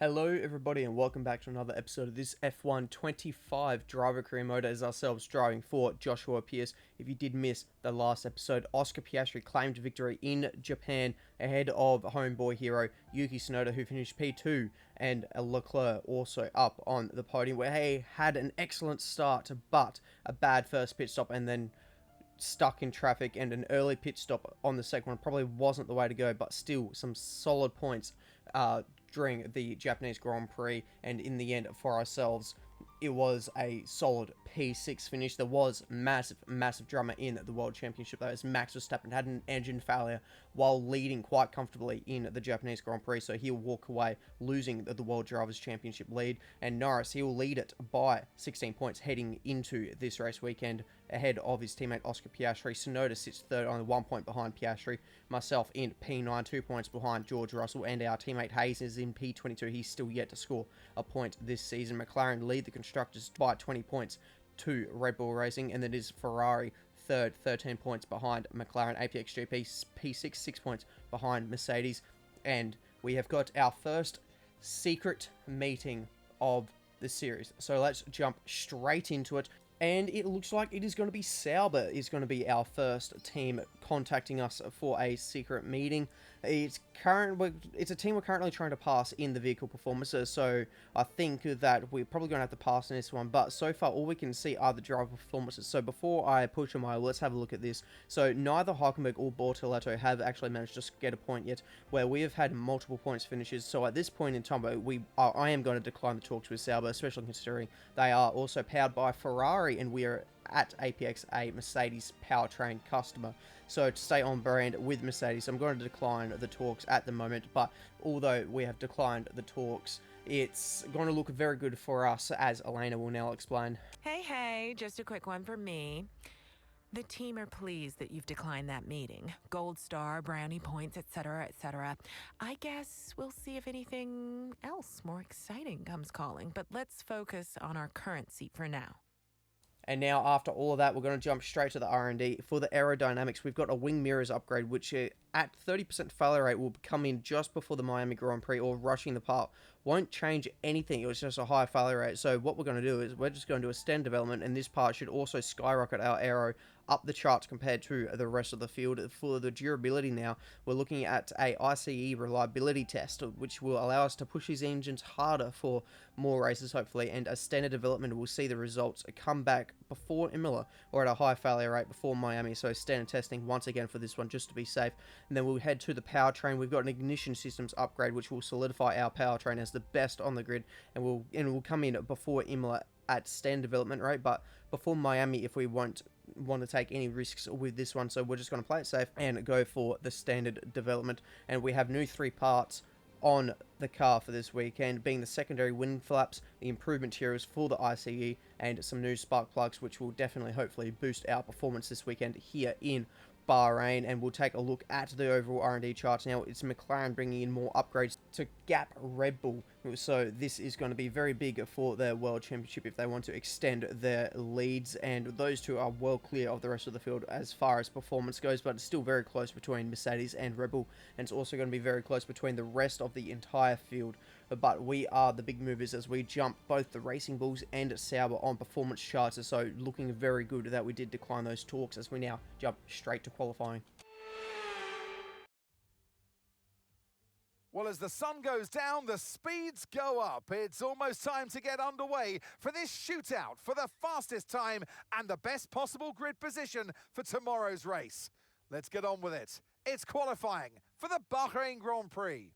Hello everybody and welcome back to another episode of this F1 25 driver career mode as ourselves driving for Joshua Pearce. If you did miss the last episode, Oscar Piastri claimed victory in Japan ahead of homeboy hero Yuki Tsunoda, who finished P2, and Leclerc also up on the podium, where he had an excellent start but a bad first pit stop and then stuck in traffic, and an early pit stop on the second one probably wasn't the way to go, but still some solid points during the Japanese Grand Prix, and in the end for ourselves it was a solid P6 finish. There was massive drama in the World Championship though, as Max Verstappen had an engine failure while leading quite comfortably in the Japanese Grand Prix, so he'll walk away losing the World Drivers' Championship lead, and Norris, he'll lead it by 16 points heading into this race weekend ahead of his teammate Oscar Piastri. Tsunoda sits third, only 1 point behind Piastri. Myself in P9, 2 points behind George Russell, and our teammate Hayes is in P22. He's still yet to score a point this season. McLaren lead the constructors by 20 points to Red Bull Racing, and then is Ferrari third, 13 points behind McLaren. APXGP P6, 6 points behind Mercedes, and we have got our first secret meeting of the series. So let's jump straight into it. And it looks like it is going to be Sauber is going to be our first team contacting us for a secret meeting. It's a team we're currently trying to pass in the vehicle performances, so I think that we're probably going to have to pass in this one, but so far all we can see are the driver performances. So before I push a mile, let's have a look at this. So neither Hülkenberg or Bortoleto have actually managed to get a point yet, where we have had multiple points finishes. So at this point in time, I am going to decline the talks with Sauber, especially considering they are also powered by Ferrari, and we are at APX a Mercedes powertrain customer. So to stay on brand with Mercedes, I'm going to decline the talks at the moment, but although we have declined the talks, it's going to look very good for us, as Elena will now explain. Hey, just a quick one for me. The team are pleased that you've declined that meeting. Gold star, brownie points, etc., etc. I guess we'll see if anything else more exciting comes calling, but let's focus on our current seat for now. And now, after all of that, we're going to jump straight to the R&D. For the aerodynamics, we've got a wing mirrors upgrade, which at 30% failure rate will come in just before the Miami Grand Prix, or rushing the part. Won't change anything, it was just a high failure rate. So what we're going to do is we're just going to do a stand development, and this part should also skyrocket our aero up the charts compared to the rest of the field. For the durability now, we're looking at a ICE reliability test, which will allow us to push these engines harder for more races, hopefully, and a standard development will see the results come back before Imola, or at a high failure rate before Miami. So standard testing once again for this one, just to be safe. And then we'll head to the powertrain. We've got an ignition systems upgrade, which will solidify our powertrain as the best on the grid, and will come in before Imola at standard development rate, but before Miami if we won't want to take any risks with this one. So we're just going to play it safe and go for the standard development. And we have new 3 parts on the car for this weekend, being the secondary wind flaps, the improved materials for the ICE, and some new spark plugs, which will definitely hopefully boost our performance this weekend here in Bahrain. And we'll take a look at the overall R&D charts. Now it's McLaren bringing in more upgrades to gap Red Bull, so this is going to be very big for their World Championship if they want to extend their leads, and those two are well clear of the rest of the field as far as performance goes, but it's still very close between Mercedes and Red Bull, and it's also going to be very close between the rest of the entire field. But we are the big movers as we jump both the Racing Bulls and Sauber on performance charts, so looking very good that we did decline those talks as we now jump straight to qualifying. Well, as the sun goes down, the speeds go up. It's almost time to get underway for this shootout for the fastest time and the best possible grid position for tomorrow's race. Let's get on with it. It's qualifying for the Bahrain Grand Prix.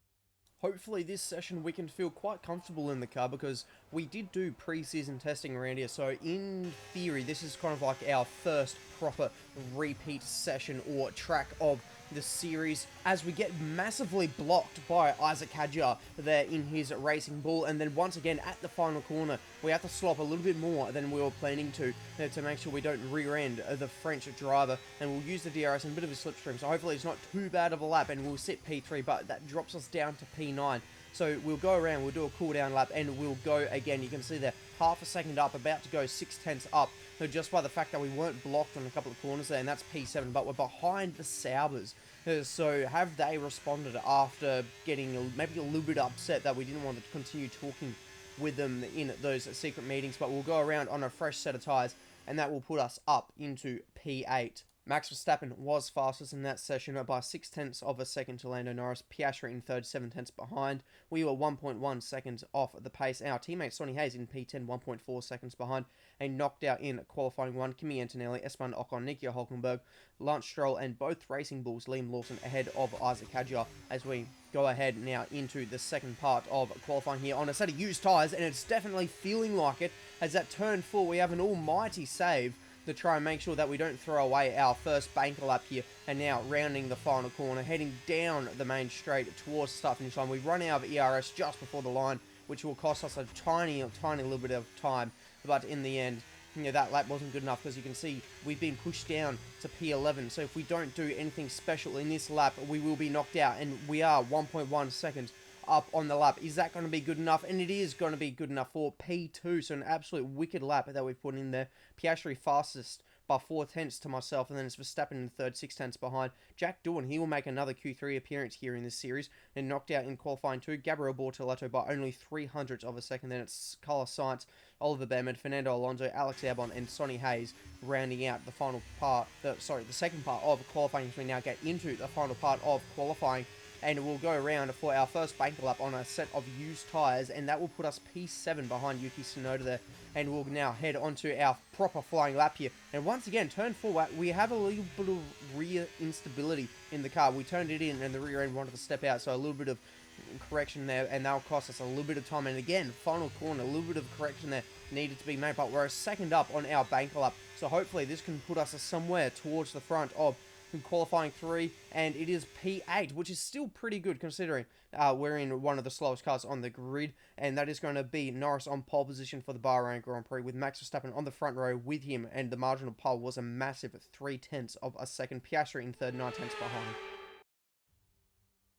Hopefully this session we can feel quite comfortable in the car, because we did do pre-season testing around here, so in theory this is kind of like our first proper repeat session or track of the series, as we get massively blocked by Isaac Hadjar there in his Racing Bull, and then once again at the final corner we have to slop a little bit more than we were planning to make sure we don't rear end the French driver, and we'll use the DRS in a bit of a slipstream, so hopefully it's not too bad of a lap, and we'll sit P3, but that drops us down to P9. So we'll go around, we'll do a cool down lap, and we'll go again. You can see there, half a second up, about to go 6/10 up just by the fact that we weren't blocked on a couple of corners there, and that's P7, but we're behind the Saubers. So have they responded after getting maybe a little bit upset that we didn't want to continue talking with them in those secret meetings? But we'll go around on a fresh set of tyres, and that will put us up into P8. Max Verstappen was fastest in that session by 0.6 of a second to Lando Norris. Piastri in third, 0.7 behind. We were 1.1 seconds off the pace. Our teammate Sonny Hayes in P10, 1.4 seconds behind. A knocked out in qualifying 1, Kimi Antonelli, Esteban Ocon, Nico Hulkenberg, Lance Stroll, and both Racing Bulls, Liam Lawson, ahead of Isaac Hadjar as we go ahead now into the second part of qualifying here on a set of used tyres, and it's definitely feeling like it as that turn 4 we have an almighty save to try and make sure that we don't throw away our first banker lap here, and now rounding the final corner, heading down the main straight towards the start finish line. We run out of ERS just before the line, which will cost us a tiny little bit of time, but in the end, that lap wasn't good enough because you can see we've been pushed down to P11, so if we don't do anything special in this lap, we will be knocked out, and we are 1.1 seconds up on the lap. Is that going to be good enough? And it is going to be good enough for P2, so an absolute wicked lap that we've put in there. Piastri fastest by 0.4 to myself, and then it's Verstappen in third, 0.6 behind. Jack Doohan, he will make another Q3 appearance here in this series, and knocked out in qualifying 2. Gabriel Bortoletto by only 0.03 of a second. Then it's Carlos Sainz, Oliver Behrman, Fernando Alonso, Alex Albon, and Sonny Hayes rounding out the final part, the second part of qualifying as we now get into the final part of qualifying. And we'll go around for our first banker lap on a set of used tyres, and that will put us P7 behind Yuki Tsunoda there. And we'll now head onto our proper flying lap here. And once again, turn 4, we have a little bit of rear instability in the car. We turned it in, and the rear end wanted to step out, so a little bit of correction there, and that'll cost us a little bit of time. And again, final corner, a little bit of correction there needed to be made, but we're a second up on our banker lap, so hopefully this can put us somewhere towards the front of qualifying 3, and it is P8, which is still pretty good considering we're in one of the slowest cars on the grid, and that is going to be Norris on pole position for the Bahrain Grand Prix with Max Verstappen on the front row with him, and the marginal pole was a massive 0.3 of a second. Piastri in third, 0.9 behind.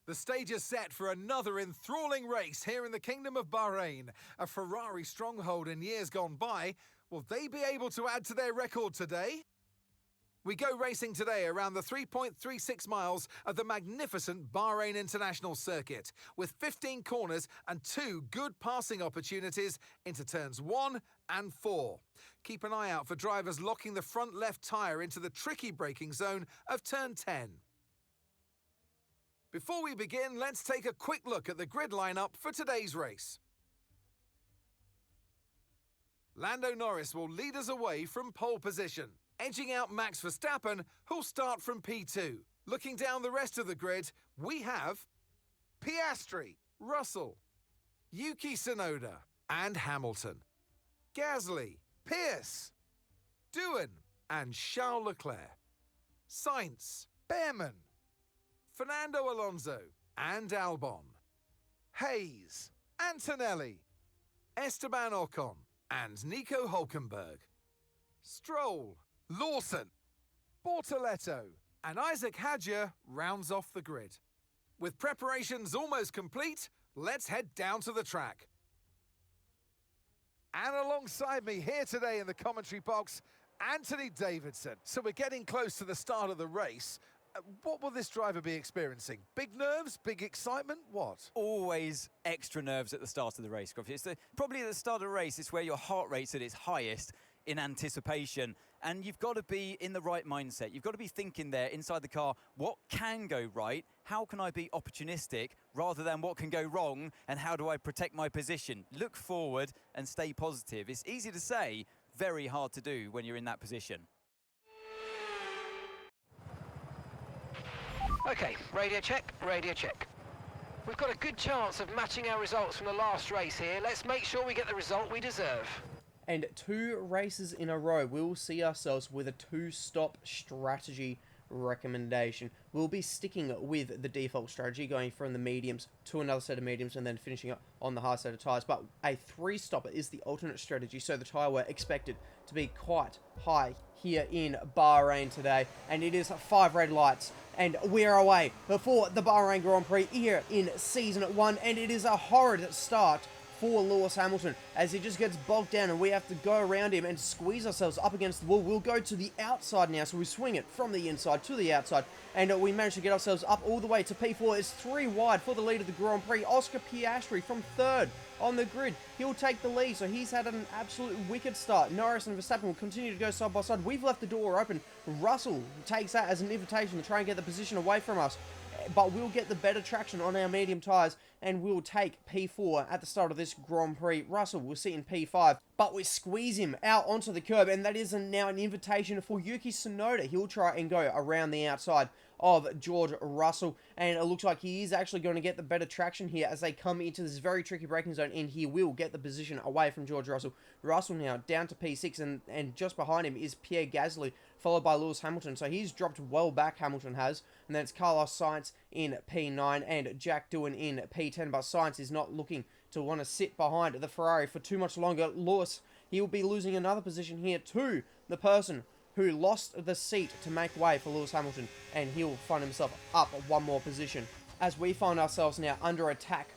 The stage is set for another enthralling race here in the Kingdom of Bahrain. A Ferrari stronghold in years gone by. Will they be able to add to their record today? We go racing today around the 3.36 miles of the magnificent Bahrain International Circuit, with 15 corners and 2 good passing opportunities into turns 1 and 4. Keep an eye out for drivers locking the front left tyre into the tricky braking zone of turn 10. Before we begin, let's take a quick look at the grid lineup for today's race. Lando Norris will lead us away from pole position, edging out Max Verstappen, who'll start from P2. Looking down the rest of the grid, we have Piastri, Russell, Yuki Tsunoda, and Hamilton, Gasly, Pearce, Doohan, and Charles Leclerc, Sainz, Behrman, Fernando Alonso, and Albon, Hayes, Antonelli, Esteban Ocon, and Nico Hulkenberg, Stroll, Lawson, Bortoletto, and Isaac Hadjar rounds off the grid. With preparations almost complete, let's head down to the track. And alongside me here today in the commentary box, Anthony Davidson. So we're getting close to the start of the race. What will this driver be experiencing? Big nerves, big excitement, what? Always extra nerves at the start of the race, Gruffy. It's probably at the start of the race, it's where your heart rate's at its highest in anticipation. And you've got to be in the right mindset. You've got to be thinking there inside the car, what can go right? How can I be opportunistic rather than what can go wrong? And how do I protect my position? Look forward and stay positive. It's easy to say, very hard to do when you're in that position. Okay, radio check, radio check. We've got a good chance of matching our results from the last race here. Let's make sure we get the result we deserve. And 2 races in a row, we'll see ourselves with a 2-stop strategy recommendation. We'll be sticking with the default strategy, going from the mediums to another set of mediums and then finishing up on the hard set of tyres. But a 3-stopper is the alternate strategy, so the tyre wear expected to be quite high here in Bahrain today. And it is 5 red lights, and we're away for the Bahrain Grand Prix here in Season 1, and it is a horrid start for Lewis Hamilton as he just gets bogged down and we have to go around him and squeeze ourselves up against the wall. We'll go to the outside now, so we swing it from the inside to the outside, and we manage to get ourselves up all the way to P4. It's 3 wide for the lead of the Grand Prix. Oscar Piastri from 3rd on the grid. He'll take the lead, so he's had an absolute wicked start. Norris and Verstappen will continue to go side by side. We've left the door open. Russell takes that as an invitation to try and get the position away from us, but we'll get the better traction on our medium tyres and we'll take P4 at the start of this Grand Prix. Russell will sit in P5, but we squeeze him out onto the curb, and that is now an invitation for Yuki Tsunoda. He'll try and go around the outside of George Russell, and it looks like he is actually going to get the better traction here as they come into this very tricky braking zone, and he will get the position away from George Russell. Russell now down to P6, and just behind him is Pierre Gasly, followed by Lewis Hamilton, so he's dropped well back, Hamilton has, and then it's Carlos Sainz in P9 and Jack Doohan in P10, but Sainz is not looking to want to sit behind the Ferrari for too much longer. Lewis, he will be losing another position here to the person who lost the seat to make way for Lewis Hamilton, and he'll find himself up one more position as we find ourselves now under attack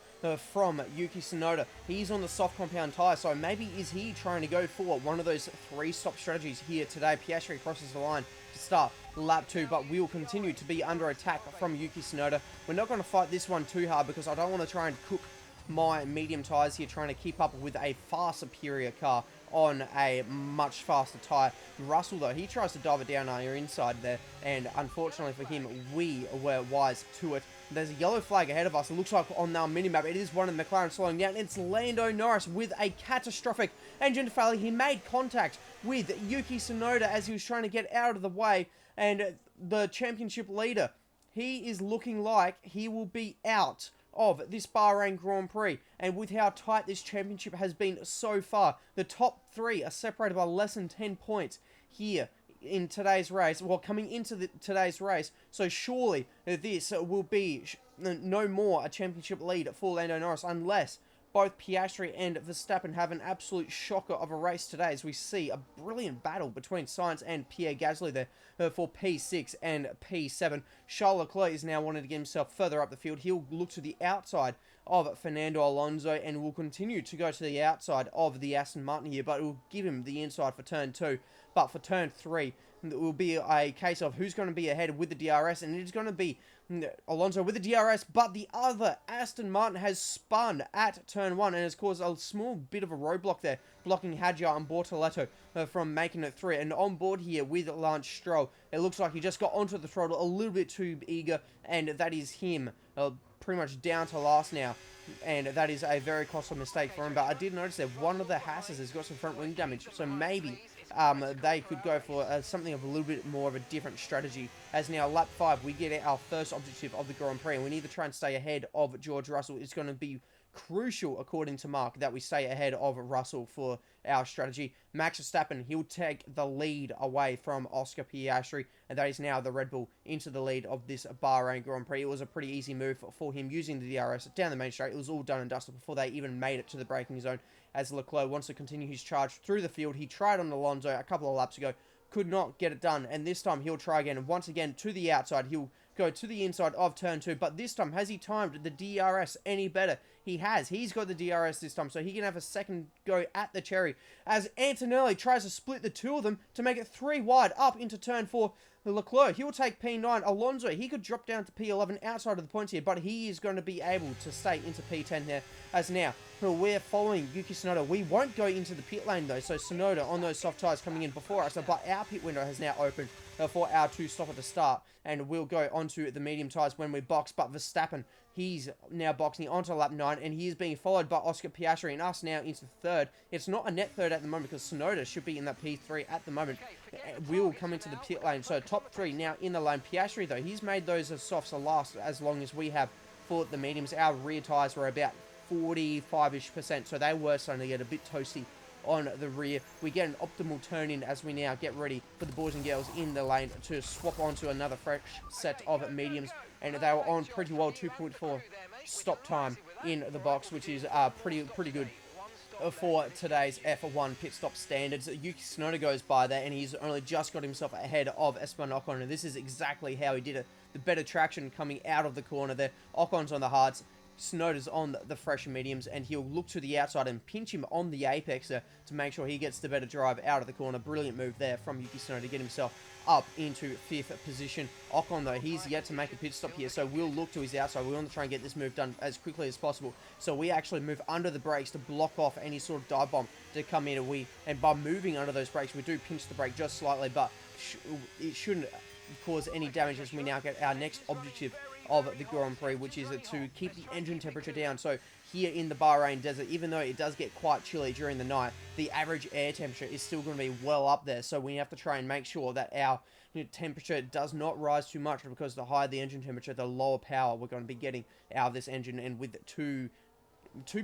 from Yuki Tsunoda. He's on the soft compound tyre, so maybe is he trying to go for one of those 3-stop strategies here today. Piastri crosses the line to start lap 2, but we will continue to be under attack from Yuki Tsunoda. We're not going to fight this one too hard because I don't want to try and cook my medium tyres here, trying to keep up with a far superior car on a much faster tyre. Russell, though, he tries to dive it down our inside there, and unfortunately for him, we were wise to it. There's a yellow flag ahead of us. It looks like on our minimap, it is one of the McLaren slowing down. It's Lando Norris with a catastrophic engine failure. He made contact with Yuki Tsunoda as he was trying to get out of the way, and the championship leader, he is looking like he will be out of this Bahrain Grand Prix. And with how tight this championship has been so far, the top 3 are separated by less than 10 points here in today's race, well, coming into today's race. So surely this will be no more a championship lead for Lando Norris unless both Piastri and Verstappen have an absolute shocker of a race today, as we see a brilliant battle between Sainz and Pierre Gasly there for P6 and P7. Charles Leclerc is now wanting to get himself further up the field. He'll look to the outside of Fernando Alonso and will continue to go to the outside of the Aston Martin here, but it will give him the inside for turn 2. But for turn 3, it will be a case of who's going to be ahead with the DRS, and it's going to be Alonso with the DRS, but the other Aston Martin has spun at turn 1 and has caused a small bit of a roadblock there, blocking Hadjar and Bortoletto from making it through. And on board here with Lance Stroll, it looks like he just got onto the throttle a little bit too eager, and that is him pretty much down to last now, and that is a very costly mistake for him. But I did notice that one of the Hasses has got some front wing damage, so maybe they could go for something of a little bit more of a different strategy, as now lap 5 we get our first objective of the Grand Prix, and we need to try and stay ahead of George Russell. It's going to be crucial, according to Mark, that we stay ahead of Russell for our strategy. Max Verstappen, he'll take the lead away from Oscar Piastri, and that is now the Red Bull into the lead of this Bahrain Grand Prix. It was a pretty easy move for him using the DRS down the main straight. It was all done and dusted before they even made it to the braking zone, as Leclerc wants to continue his charge through the field. He tried on Alonso a couple of laps ago, could not get it done, and this time he'll try again, and once again to the outside. He'll go to the inside of turn 2, but this time, has he timed the DRS any better? He has. He's got the DRS this time, so he can have a second go at the cherry, as Antonelli tries to split the two of them to make it 3 wide up into turn 4. Leclerc, he will take P9. Alonso, he could drop down to P11 outside of the points here, but he is going to be able to stay into P10 here, as now we're following Yuki Tsunoda. We won't go into the pit lane though, so Tsunoda on those soft tyres coming in before us, but our pit window has now opened for our 2 stopper to start, and we'll go onto the medium tyres when we box. But Verstappen, he's now boxing onto lap 9, and he is being followed by Oscar Piastri and us now into 3rd. It's not a net 3rd at the moment because Tsunoda should be in that P3 at the moment. We'll come into the pit lane, so top 3 now in the lane. Piastri though, he's made those softs last as long as we have for the mediums. Our rear tyres were about 45-ish%, so they were starting to get a bit toasty on the rear. We get an optimal turn in as we now get ready for the boys and girls in the lane to swap onto another fresh set of mediums, and they were on pretty well. 2.4 stop time in the box, which is pretty good for today's F1 pit stop standards. Yuki Tsunoda goes by there, and he's only just got himself ahead of Esteban Ocon, and this is exactly how he did it. The better traction coming out of the corner there. Ocon's on the hards, Tsunoda's on the fresher mediums, and he'll look to the outside and pinch him on the apexer to make sure he gets the better drive out of the corner. Brilliant move there from Yuki Tsunoda to get himself up into 5th position. Ocon, though, he's yet to make a pit stop here, so we'll look to his outside. We want to try and get this move done as quickly as possible. So we actually move under the brakes to block off any sort of dive bomb to come in, and by moving under those brakes, we do pinch the brake just slightly, but it shouldn't cause any damage as we now get our next objective of the Grand Prix, which is to keep the engine temperature down. So here in the Bahrain desert, even though it does get quite chilly during the night, the average air temperature is still going to be well up there. So we have to try and make sure that our temperature does not rise too much, because the higher the engine temperature, the lower power we're going to be getting out of this engine. And with two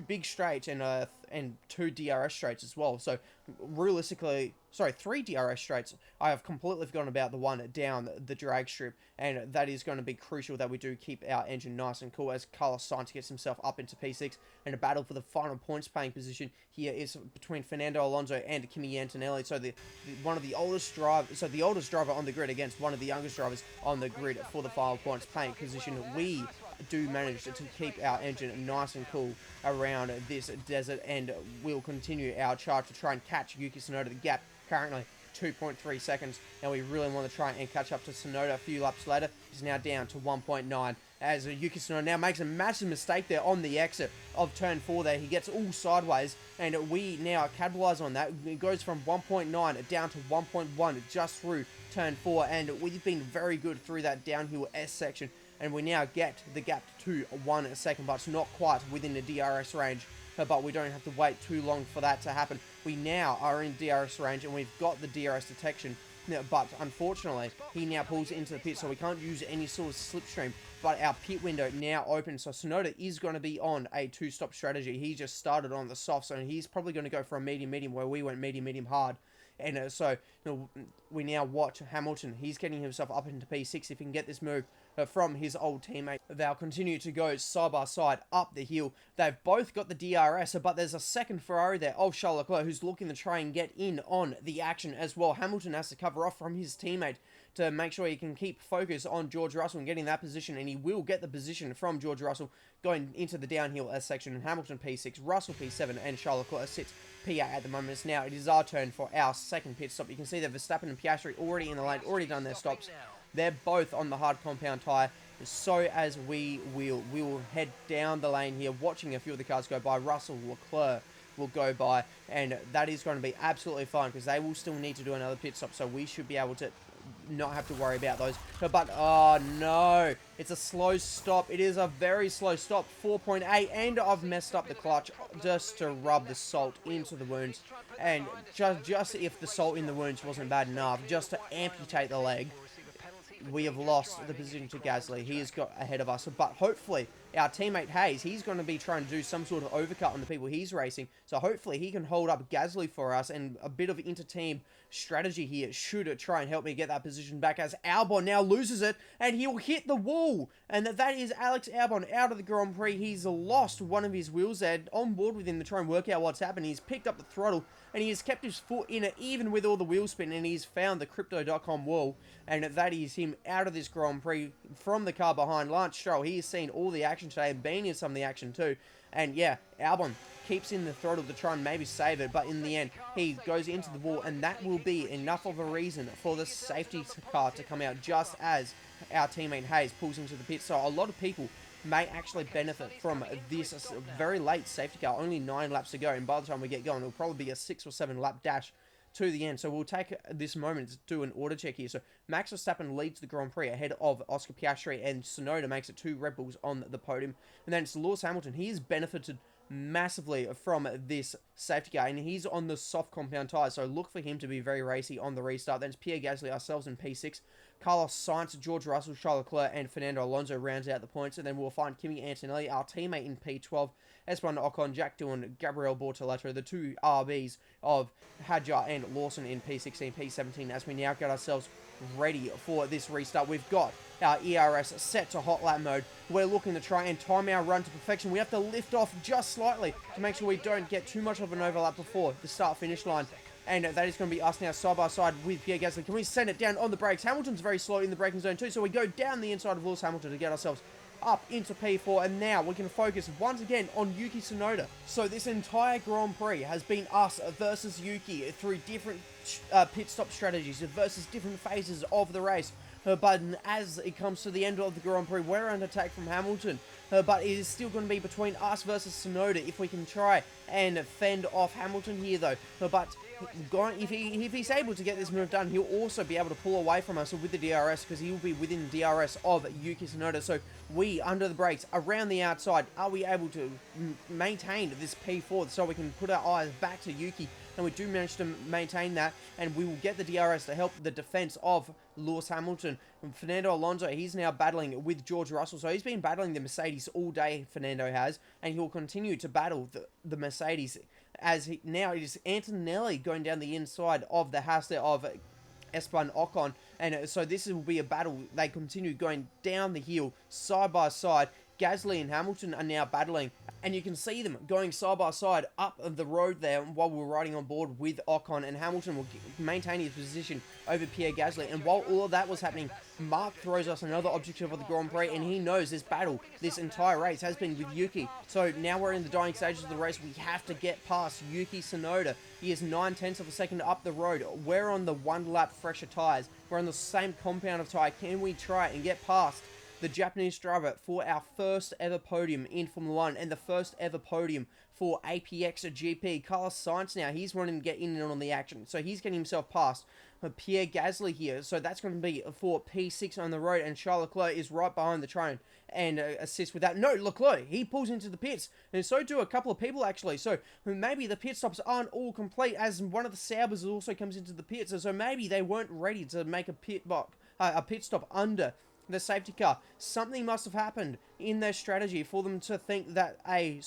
big straights and 2 DRS straights as well. So realistically, sorry, 3 DRS straights. I have completely forgotten about the one down the drag strip, and that is going to be crucial that we do keep our engine nice and cool as Carlos Sainz gets himself up into P6, and a battle for the final points paying position here is between Fernando Alonso and Kimi Antonelli. So the oldest driver on the grid against one of the youngest drivers on the grid for the final points paying position. We do manage to keep our engine nice and cool around this desert, and we'll continue our charge to try and catch Yuki Tsunoda. The gap currently 2.3 seconds, and we really want to try and catch up to Tsunoda a few laps later. He's now down to 1.9 as Yuki Tsunoda now makes a massive mistake there on the exit of turn 4 there. He gets all sideways, and we now capitalize on that. It goes from 1.9 down to 1.1 just through turn 4, and we've been very good through that downhill S section, and we now get the gap to 1 second, but it's not quite within the DRS range. But we don't have to wait too long for that to happen. We now are in DRS range, and we've got the DRS detection, but unfortunately, he now pulls into the pit, so we can't use any sort of slipstream. But our pit window now opens, so Tsunoda is going to be on a 2-stop strategy. He just started on the soft, so he's probably going to go for a medium-medium, where we went medium-medium hard. And so we now watch Hamilton. He's getting himself up into P6 if he can get this move from his old teammate. They'll continue to go side by side up the hill. They've both got the DRS, but there's a second Ferrari there of Charles Leclerc who's looking to try and get in on the action as well. Hamilton has to cover off from his teammate to make sure he can keep focus on George Russell and getting that position, and he will get the position from George Russell going into the downhill S section. Hamilton P6, Russell P7, and Charles Leclerc sits P8 at the moment. Now it is our turn for our second pit stop. You can see that Verstappen and Piastri already in the lane, already done their stops. They're both on the hard compound tyre, so as we will head down the lane here, watching a few of the cars go by. Russell, Leclerc will go by, and that is going to be absolutely fine because they will still need to do another pit stop, so we should be able to not have to worry about those. But oh no, it's a slow stop. It is a very slow stop, 4.8, and I've messed up the clutch just to rub the salt into the wounds, and just if the salt in the wounds wasn't bad enough, just to amputate the leg, we have lost the position to Gasly. He has got ahead of us, but hopefully our teammate Hayes, he's going to be trying to do some sort of overcut on the people he's racing, so hopefully he can hold up Gasly for us, and a bit of inter-team strategy here should try and help me get that position back, as Albon now loses it, and he'll hit the wall, and that is Alex Albon out of the Grand Prix. He's lost one of his wheels there, on board with him to try and work out what's happened. He's picked up the throttle, and he has kept his foot in it, even with all the wheel spin, and he's found the Crypto.com wall, and that is him out of this Grand Prix from the car behind. Lance Stroll, he has seen all the action today, and been in some of the action too, and yeah, Albon keeps in the throttle to try and maybe save it, but in the end, he goes into the wall, and that will be enough of a reason for the safety car to come out just as our teammate Hayes pulls into the pit. So a lot of people may actually benefit from this very late safety car, only 9 laps to go, and by the time we get going, it'll probably be a 6 or 7 lap dash to the end. So we'll take this moment to do an order check here. So Max Verstappen leads the Grand Prix ahead of Oscar Piastri, and Tsunoda makes it 2 Red Bulls on the podium. And then it's Lewis Hamilton. He has benefited massively from this safety car, and he's on the soft compound tyres, so look for him to be very racy on the restart. Then it's Pierre Gasly, ourselves in P6, Carlos Sainz, George Russell, Charles Leclerc, and Fernando Alonso rounds out the points, and then we'll find Kimi Antonelli, our teammate, in P12, Esteban Ocon, Jack Doohan, Gabriel Bortoleto, the 2 RBs of Hadjar and Lawson in P16, P17, as we now get ourselves ready for this restart. We've got our ERS set to hot lap mode. We're looking to try and time our run to perfection. We have to lift off just slightly to make sure we don't get too much of an overlap before the start-finish line. And that is going to be us now side by side with Pierre Gasly. Can we send it down on the brakes? Hamilton's very slow in the braking zone too, so we go down the inside of Lewis Hamilton to get ourselves up into P4, and now we can focus once again on Yuki Tsunoda. So this entire Grand Prix has been us versus Yuki through different pit stop strategies versus different phases of the race. But as it comes to the end of the Grand Prix, we're under attack from Hamilton. But it is still going to be between us versus Tsunoda if we can try and fend off Hamilton here, though. But if he's able to get this move done, he'll also be able to pull away from us with the DRS, because he will be within DRS of Yuki Tsunoda. So we, under the brakes, around the outside, are we able to maintain this P4 so we can put our eyes back to Yuki? And we do manage to maintain that, and we will get the DRS to help the defense of Lewis Hamilton. And Fernando Alonso, he's now battling with George Russell, so he's been battling the Mercedes all day, Fernando has, and he'll continue to battle the Mercedes, as now it is Antonelli going down the inside of the Haas there of Esteban Ocon, and so this will be a battle. They continue going down the hill, side by side. Gasly and Hamilton are now battling, and you can see them going side by side up the road there while we're riding on board with Ocon, and Hamilton will maintain his position over Pierre Gasly. And while all of that was happening, Mark throws us another objective of the Grand Prix, and he knows this battle, this entire race has been with Yuki. So now we're in the dying stages of the race. We have to get past Yuki Tsunoda. He is 9/10 of a second up the road. We're on the one lap fresher tyres. We're on the same compound of tyre. Can we try and get past the Japanese driver for our first ever podium in Formula 1 and the first ever podium for APX GP? Carlos Sainz now, he's wanting to get in and on the action, so he's getting himself past Pierre Gasly here, so that's going to be for P6 on the road, and Charles Leclerc is right behind the train and assists with that. No, Leclerc, he pulls into the pits, and so do a couple of people actually, so maybe the pit stops aren't all complete, as one of the Saubers also comes into the pits, so maybe they weren't ready to make a pit stop under the safety car. Something must have happened in their strategy for them to think that a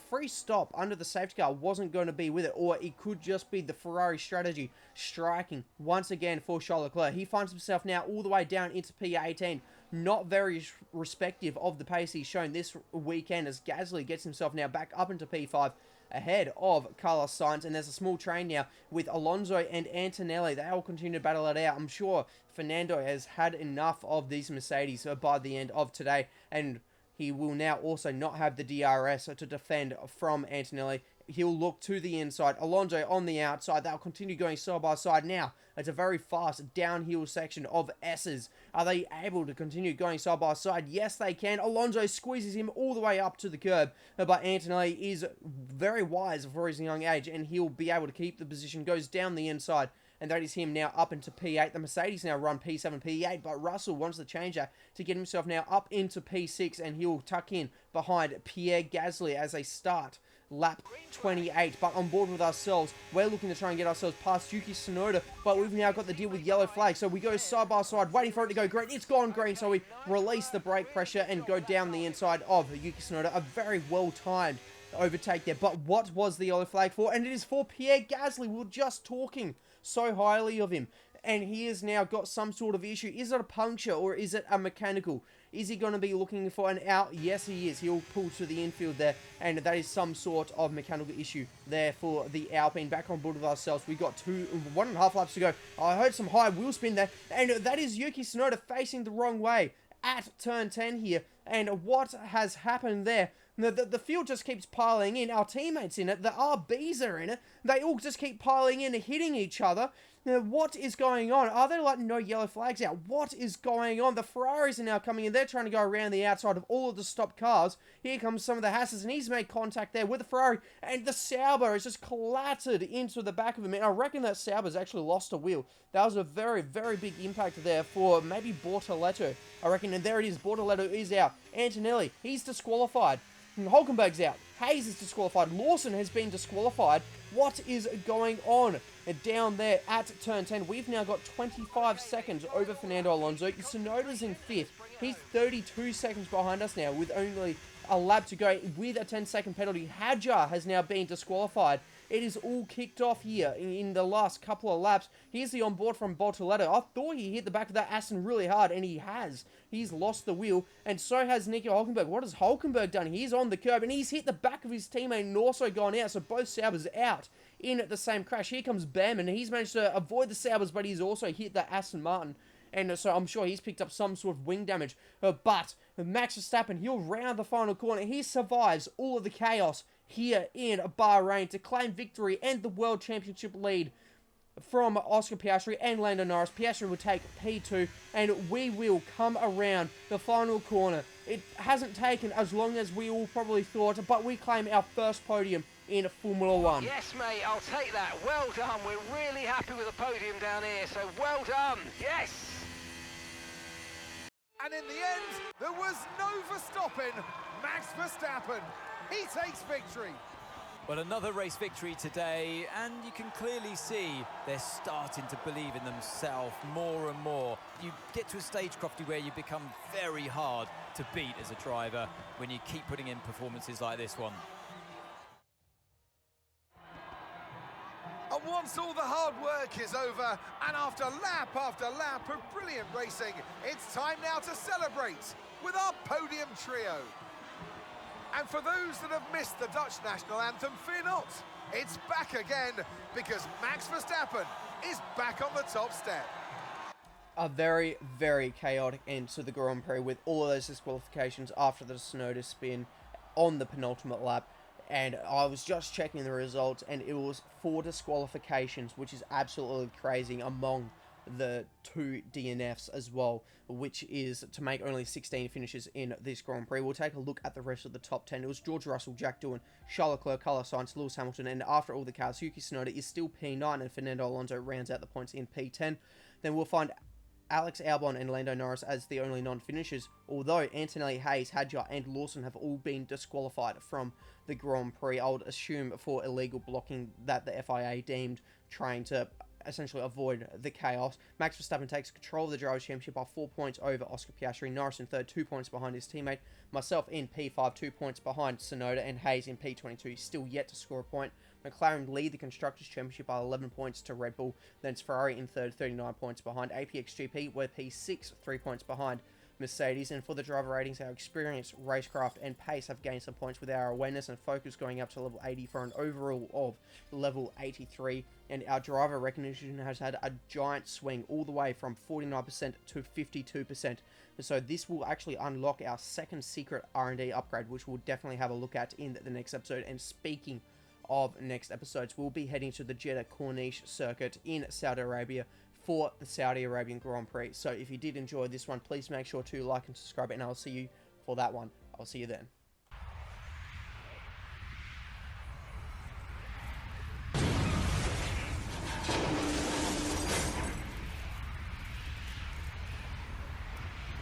free stop under the safety car wasn't going to be with it, or it could just be the Ferrari strategy striking once again for Charles Leclerc. He finds himself now all the way down into P18, not very respective of the pace he's shown this weekend, as Gasly gets himself now back up into P5 ahead of Carlos Sainz, and there's a small train now with Alonso and Antonelli. They all continue to battle it out. I'm sure Fernando has had enough of these Mercedes by the end of today, and he will now also not have the DRS to defend from Antonelli. He'll look to the inside. Alonso on the outside. They'll continue going side by side. Now, it's a very fast downhill section of S's. Are they able to continue going side by side? Yes, they can. Alonso squeezes him all the way up to the curb, but Antonelli is very wise for his young age, and he'll be able to keep the position. Goes down the inside, and that is him now up into P8. The Mercedes now run P7, P8, but Russell wants the changer to get himself now up into P6, and he'll tuck in behind Pierre Gasly as they start lap 28. But on board with ourselves, we're looking to try and get ourselves past Yuki Tsunoda, but we've now got the deal with yellow flag, so we go side by side, waiting for it to go green. It's gone green, so we release the brake pressure and go down the inside of Yuki Tsunoda. A very well-timed overtake there, but what was the yellow flag for? And it is for Pierre Gasly. We were just talking so highly of him, and he has now got some sort of issue. Is it a puncture, or is it a mechanical? Is he going to be looking for an out? Yes, he is. He'll pull to the infield there, and that is some sort of mechanical issue there for the Alpine. Back on board with ourselves. We've got 1.5 laps to go. I heard some high wheel spin there, and that is Yuki Tsunoda facing the wrong way at turn 10 here. And what has happened there? The field just keeps piling in. Our teammates in it, the RBs are in it. They all just keep piling in and hitting each other. Now, what is going on? Are there like no yellow flags out? What is going on? The Ferraris are now coming in. They're trying to go around the outside of all of the stopped cars. Here comes some of the Hasses, and he's made contact there with the Ferrari, and the Sauber is just clattered into the back of him. And I reckon that Sauber's actually lost a wheel. That was a very, very big impact there for maybe Bortoletto, I reckon. And there it is. Bortoletto is out. Antonelli, he's disqualified. Hulkenberg's out. Hayes is disqualified. Lawson has been disqualified. What is going on down there at turn 10? We've now got 25 seconds over Fernando Alonso. Tsunoda's in 5th. He's 32 seconds behind us now with only a lap to go with a 10-second penalty. Hadjar has now been disqualified. It is all kicked off here in the last couple of laps. Here's the onboard from Bortoletto. I thought he hit the back of that Aston really hard, and he has. He's lost the wheel, and so has Nico Hulkenberg. What has Hulkenberg done? He's on the curb, and he's hit the back of his teammate and also gone out, so both Saubers out in the same crash. Here comes Bam, and he's managed to avoid the Saubers, but he's also hit the Aston Martin. and so I'm sure he's picked up some sort of wing damage. But Max Verstappen, he'll round the final corner. He survives all of the chaos here in Bahrain to claim victory and the World Championship lead from Oscar Piastri and Lando Norris. Piastri will take P2, and we will come around the final corner. It hasn't taken as long as we all probably thought, but we claim our first podium in Formula 1. Yes, mate, I'll take that. Well done. We're really happy with the podium down here, so well done. Yes. And in the end, there was no Verstappen. Max Verstappen, he takes victory. Well, another race victory today, and you can clearly see they're starting to believe in themselves more and more. You get to a stage, Crofty, where you become very hard to beat as a driver when you keep putting in performances like this one. And once all the hard work is over, and after lap of brilliant racing, it's time now to celebrate with our podium trio. And for those that have missed the Dutch national anthem, fear not. It's back again, because Max Verstappen is back on the top step. A very, very chaotic end to the Grand Prix with all of those disqualifications after the Tsunoda spin on the penultimate lap. And I was just checking the results, and it was 4 disqualifications, which is absolutely crazy among the 2 DNFs as well, which is to make only 16 finishes in this Grand Prix. We'll take a look at the rest of the top 10. It was George Russell, Jack Doohan, Charles Leclerc, Carlos Sainz, Lewis Hamilton, and after all the cars, Yuki Tsunoda is still P9, and Fernando Alonso rounds out the points in P10. Then we'll find Alex Albon and Lando Norris as the only non-finishers, although Antonelli, Hayes, Hadjar, and Lawson have all been disqualified from the Grand Prix. I would assume for illegal blocking that the FIA deemed, trying to essentially avoid the chaos. Max Verstappen takes control of the Drivers' Championship by 4 points over Oscar Piastri. Norris in third, 2 points behind his teammate. Myself in P5, 2 points behind Tsunoda, and Hayes in P22, still yet to score a point. McLaren lead the Constructors' Championship by 11 points to Red Bull. Then it's Ferrari in third, 39 points behind. APXGP, we're P6, 3 points behind Mercedes. And for the driver ratings, our experience, racecraft, and pace have gained some points, with our awareness and focus going up to level 80 for an overall of level 83. And our driver recognition has had a giant swing all the way from 49% to 52%. So this will actually unlock our second secret R&D upgrade, which we'll definitely have a look at in the next episode. And speaking of next episodes, we'll be heading to the Jeddah Corniche circuit in Saudi Arabia for the Saudi Arabian Grand Prix. So if you did enjoy this one, please make sure to like and subscribe, and I'll see you for that one. I'll see you then.